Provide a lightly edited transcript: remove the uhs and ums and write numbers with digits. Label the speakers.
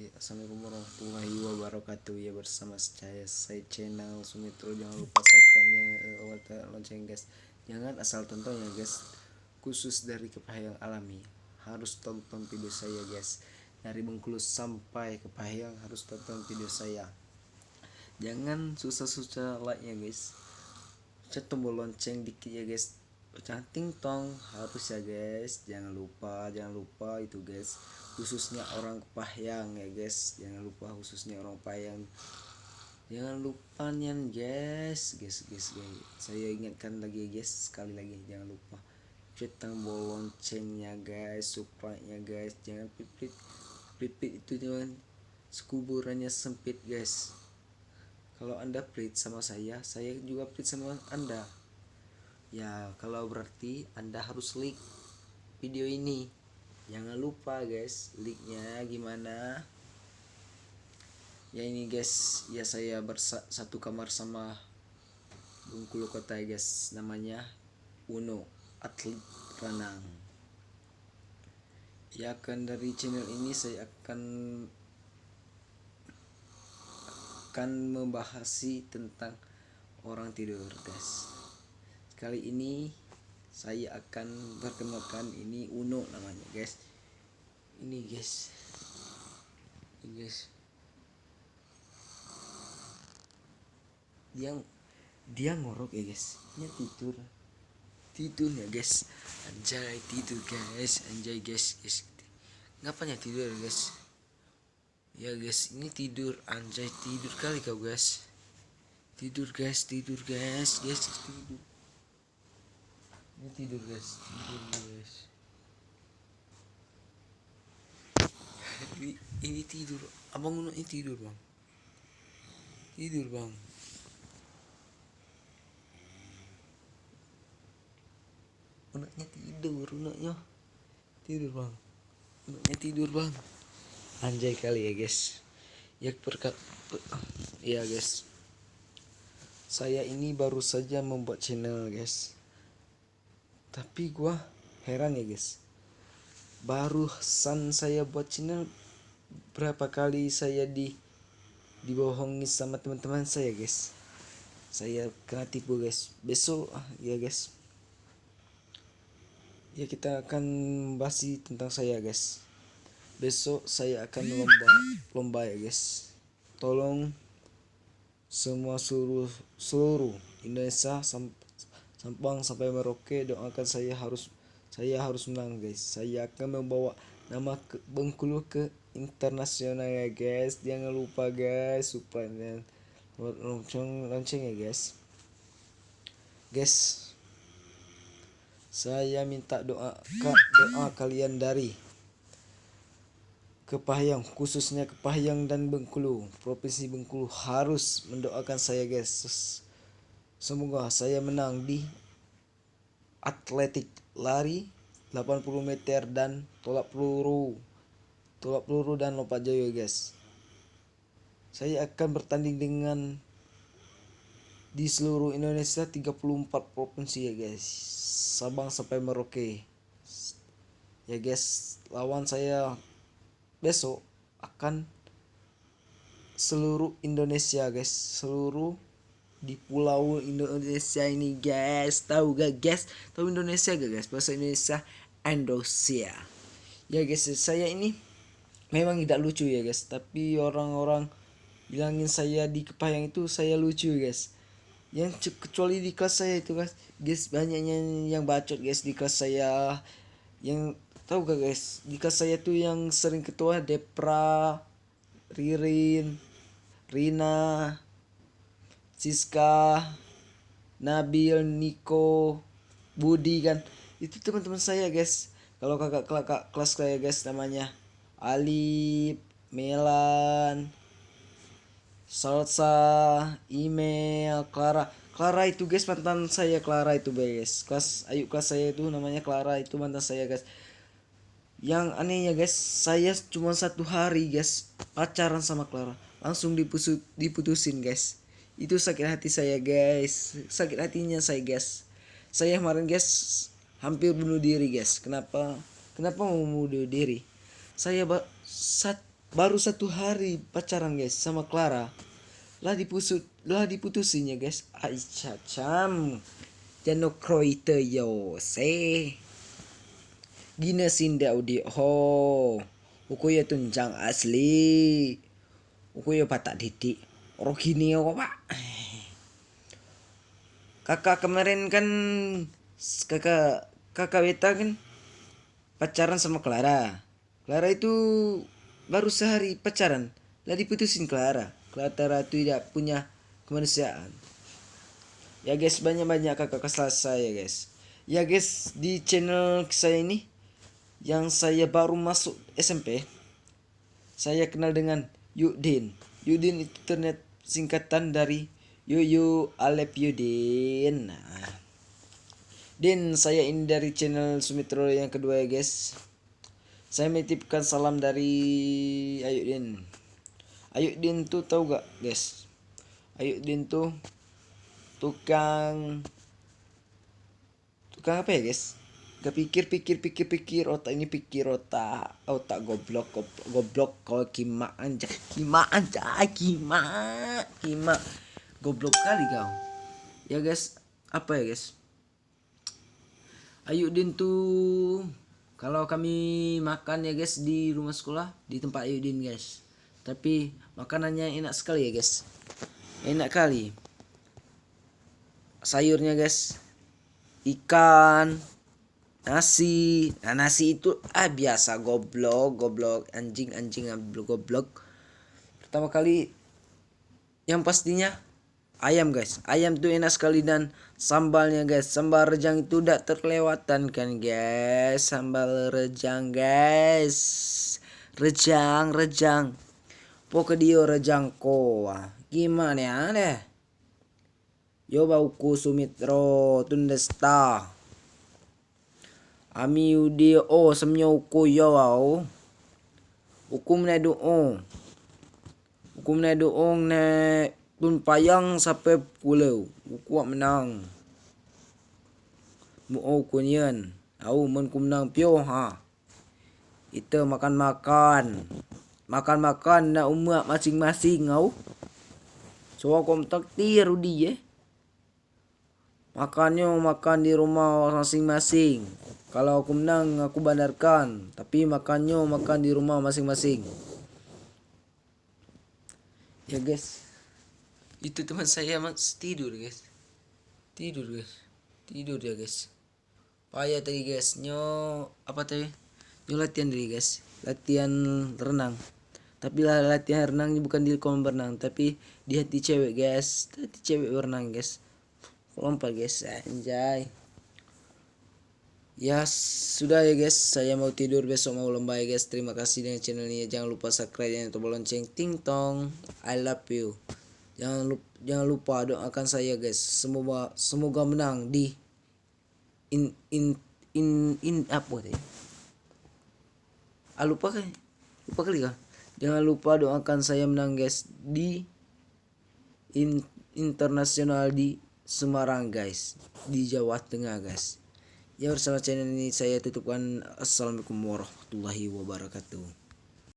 Speaker 1: Assalamualaikum warahmatullahi wabarakatuh. Ya, bersama saya channel Sumitro. Jangan lupa subscribe-nya, lonceng guys. Jangan asal tonton ya guys. Khusus dari Kepahyang alami harus tonton video saya guys. Dari Bengkulu sampai Kepahyang harus tonton video saya. Jangan susah-susah like ya guys. Cek tombol lonceng dikit ya guys. Pecah ting tong harus ya guys. Jangan lupa itu guys. Khususnya orang Kepahyang ya guys. Jangan lupa khususnya orang Kepahyang. Jangan lupa nyan guys. Saya ingatkan lagi guys, sekali lagi jangan lupa cek tombol loncengnya guys, subscribe-nya guys. Jangan pipit itu jangan, sekuburannya sempit guys. Kalau Anda pelit sama saya juga pelit sama Anda. Ya, kalau berarti Anda harus like video ini. Jangan lupa guys, like-nya gimana? Ya ini guys, ya saya satu kamar sama Bengkulu Kota ya guys. Namanya Uno, atlet renang. Ya, kan dari channel ini saya akan membahas tentang orang tidur guys. Kali ini saya akan perkenalkan ini Uno namanya guys. Ini guys. Dia ngorok ya guys. Dia tidur ya guys. Anjay tidur guys. Ngapanya tidur ya guys? Ya guys, ini tidur. Anjay tidur kali kau guys. Tidur guys. Tidur. Ini tidur guys. Ini tidur. Abang Uno ini tidur bang. Unaknya tidur bang. Anjay kali ya guys. Ya guys. Saya ini baru saja membuat channel guys. Tapi gua heran ya guys. Barusan saya buat channel, berapa kali saya dibohongi sama teman-teman saya guys. Saya kena tipu guys. Besok ya guys. Ya, kita akan bahas tentang saya guys. Besok saya akan lomba ya guys. Tolong semua seluruh Indonesia Sabang sampai Merauke doakan saya harus menang guys. Saya akan membawa nama Bengkulu ke internasional ya guys. Jangan lupa guys, subscribe dan lonceng ya guys. Saya minta doa kalian dari Kepahyang, khususnya Kepahyang dan Bengkulu, Provinsi Bengkulu harus mendoakan saya guys. Semoga saya menang di atletik lari 80 meter dan tolak peluru dan lompat jauh guys. Saya akan bertanding dengan di seluruh Indonesia 34 provinsi ya guys. Sabang sampai Merauke. Ya guys, lawan saya besok akan seluruh Indonesia guys. Seluruh di pulau Indonesia ini guys. Tahu gak guys? Tahu Indonesia gak guys? Bahasa Indonesia Indonesia. Ya guys, saya ini memang tidak lucu ya guys, tapi orang-orang bilangin saya di Kepahyang itu saya lucu guys. Yang kecuali di kelas saya itu guys, banyaknya yang bacot guys di kelas saya. Yang tahu gak guys, di kelas saya tuh yang sering ketua Depra, Ririn, Rina, Siska, Nabil, Niko, Budi kan. Itu teman-teman saya guys. Kalau kakak kelas saya guys namanya Alip, Melan, Salsa, Email, Clara itu guys mantan saya. Clara itu guys, kelas saya itu namanya Clara, itu mantan saya guys. Yang anehnya guys, saya cuma 1 hari guys pacaran sama Clara, langsung diputusin guys. Itu sakit hati saya guys, sakit hatinya saya guys. Saya kemarin guys hampir bunuh diri guys. Kenapa mau bunuh diri? Saya baru 1 hari pacaran guys sama Clara lah diputusinnya guys. Aisyah cam jano kroite yo se gina sinda udi ho ukuya tunjang asli ukuya patak didik orang gini kok pak. Kakak kemarin kan kakak beta kan pacaran sama Clara itu baru sehari pacaran lah diputusin Clara itu tidak punya kemanusiaan. Ya guys, banyak kakak kelas saya guys. Ya guys, di channel saya ini yang saya baru masuk SMP, saya kenal dengan Yudin itu ternyata singkatan dari Yuyu Alep Yudin. Nah, Din, saya ini dari channel Sumitro yang kedua ya guys. Saya menitipkan salam dari Ayudin. Ayudin tuh tahu gak guys? Ayudin tuh tukang apa ya guys? Gak pikir otak ini pikir otak goblok kalau kima goblok kali kau. Ya guys, apa ya guys? Ayudin tuh kalau kami makan ya guys di rumah sekolah di tempat Ayudin guys. Tapi makanannya enak sekali ya guys. Enak kali. Sayurnya guys. Ikan, nasi. Nah, nasi itu biasa goblok anjing goblok. Pertama kali yang pastinya ayam guys. Ayam tuh enak sekali dan sambalnya guys. Sambal rejang itu tidak terlewatkan kan guys. Sambal rejang guys. Rejang. Pokoknya rejang ko. Gimana ya deh? Yo bauku Sumitro tundesta. Ami udi semnya uku yo au. Hukum na doong ne tun payang sampai pulau. Uku menang. Mu kunyen. Au men ku menang pio ha. Kita makan na umat masing-masing au. So aku takdir udi makan di rumah masing-masing. Kalau aku menang aku bandarkan, tapi makan di rumah masing-masing. Ya guys, itu teman saya tidur guys. Tidur ya guys. Payah tadi guys, latihan diri guys, latihan renang. Tapi latihan renang bukan di kolam berenang, tapi di hati cewek guys. Hati cewek berenang guys. Lompat guys, anjay. Ya sudah ya guys, saya mau tidur, besok mau lomba ya guys. Terima kasih dengan channel ini. Jangan lupa subscribe dan tombol lonceng ting tong. I love you. Jangan lupa doakan saya guys. Semoga menang di apa tadi? Lupa kali kan? Jangan lupa doakan saya menang guys di internasional di Semarang guys, di Jawa Tengah guys. Ya bersama channel ini saya tutupkan. Assalamualaikum warahmatullahi wabarakatuh.